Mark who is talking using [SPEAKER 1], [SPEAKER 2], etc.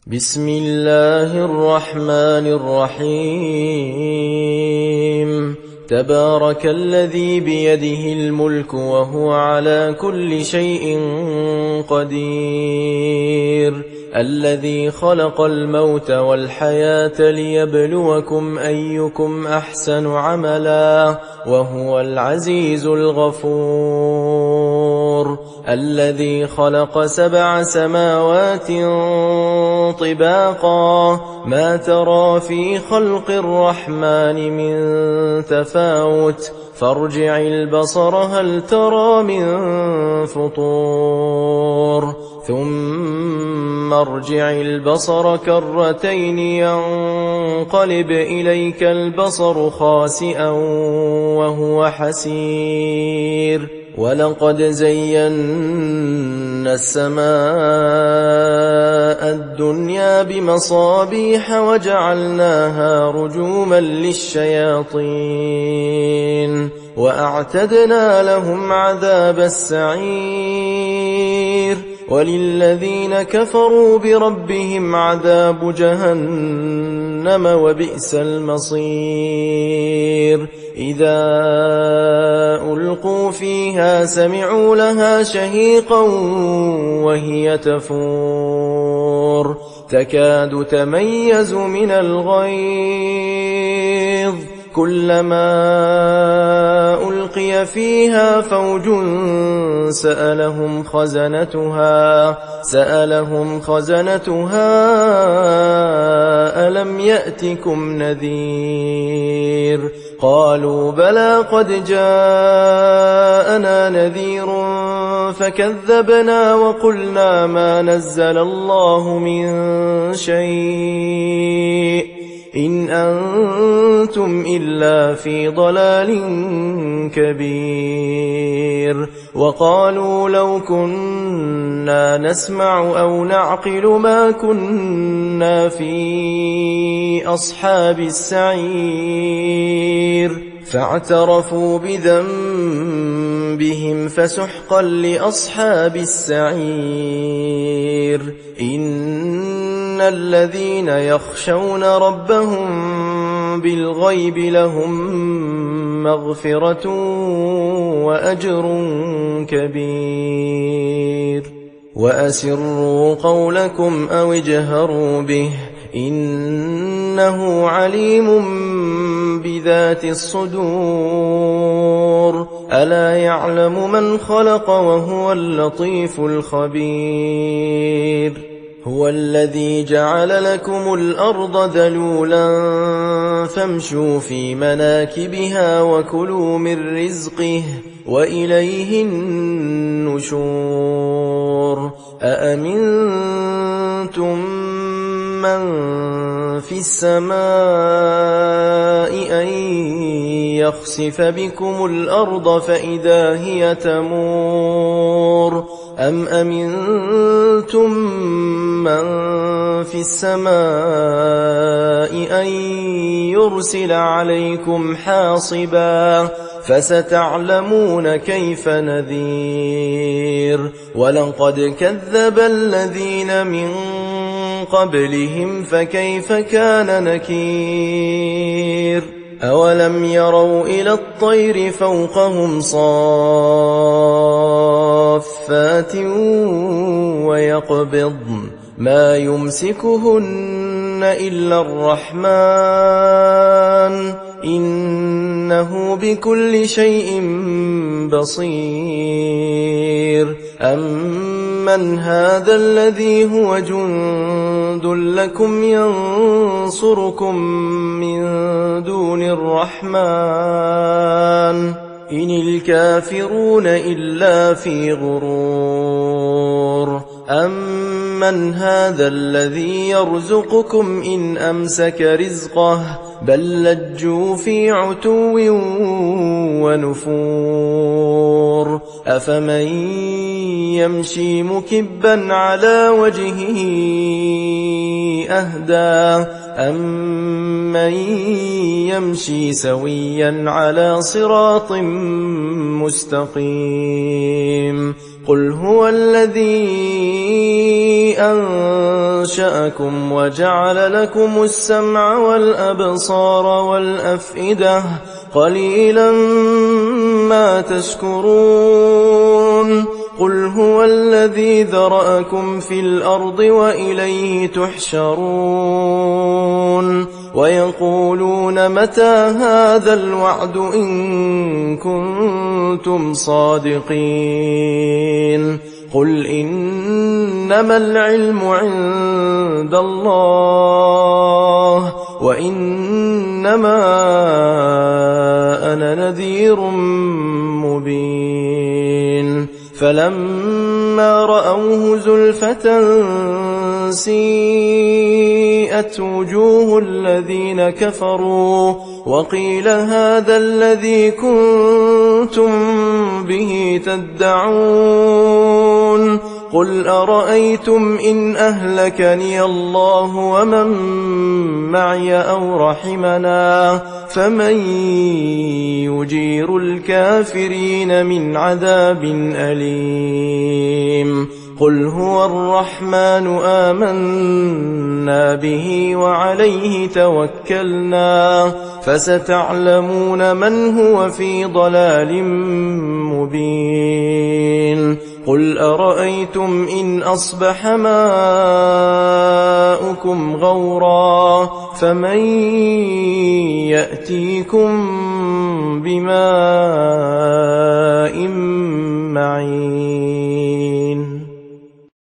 [SPEAKER 1] بسم الله الرحمن الرحيم تبارك الذي بيده الملك وهو على كل شيء قدير الذي خلق الموت والحياة ليبلوكم أيكم أحسن عملا وهو العزيز الغفور الذي خلق 7 سماوات طباقا ما ترى في خلق الرحمن من تفاوت فارجع البصر هل ترى من فطور ثم ارجع البصر كرتين ينقلب إليك البصر خاسئا وهو حسير ولقد زينا السماء الدنيا بمصابيح وجعلناها رجوما للشياطين وأعتدنا لهم عذاب السعير وللذين كفروا بربهم عذاب جهنم وبئس المصير إذا ألقوا فيها سمعوا لها شهيقا وهي تفور تكاد تميز من الغيظ كلما ألقي فيها فوج سألهم خزنتها ألم يأتكم نذير قالوا بلى قد جاءنا نذير فكذبنا وقلنا ما نزل الله من شيء إن أنتم إلا في ضلال كبير وقالوا لو كنا نسمع أو نعقل ما كنا في أصحاب السعير فاعترفوا بذنبهم فسحقا لأصحاب السعير إن الذين يخشون ربهم بالغيب لهم مغفرة وأجر كبير وأسروا قولكم أو اجهروا به إنه عليم بذات الصدور ألا يعلم من خلق وهو اللطيف الخبير هو الذي جعل لكم الأرض ذلولا فامشوا في مناكبها وكلوا من رزقه وإليه النشور أأمنتم من في السماء أن يخسف بكم الأرض فإذا هي تمور أم أمنتم من في السماء أن يرسل عليكم حاصبا فستعلمون كيف نذير ولقد كذب الذين من قبلهم فكيف كان نكير أولم يروا إلى الطير فوقهم صافات ويقبضن ما يمسكهن إلا الرحمن إنه بكل شيء بصير أمن هذا الذي هو جند لكم ينصركم من دون الرحمن إن الكافرون إلا في غرور أمن هذا الذي يرزقكم إن أمسك رزقه بل لجوا في عتو ونفور أفمن يمشي مكبا على وجهه أهدى أمن يمشي سويا على صراط مستقيم قل هو الذي أنشأكم وجعل لكم السمع والأبصار والأفئدة قليلا ما تشكرون قل هو الذي ذرأكم في الأرض وإليه تحشرون ويقولون متى هذا الوعد إن كنتم صادقين قل إنما العلم عند الله وإنما أنا نذير مبين فلما رأوه زلفة سيئت وجوه الذين كفروا وقيل هذا الذي كنتم به تدعون قل أرأيتم إن أهلكني الله ومن معي أو رحمنا فمن يجير الكافرين من عذاب أليم قل هو الرحمن آمنا به وعليه توكلنا فستعلمون من هو في ضلال مبين قل أرأيتم إن أصبح ماؤكم غورا فمن يأتيكم بماء معين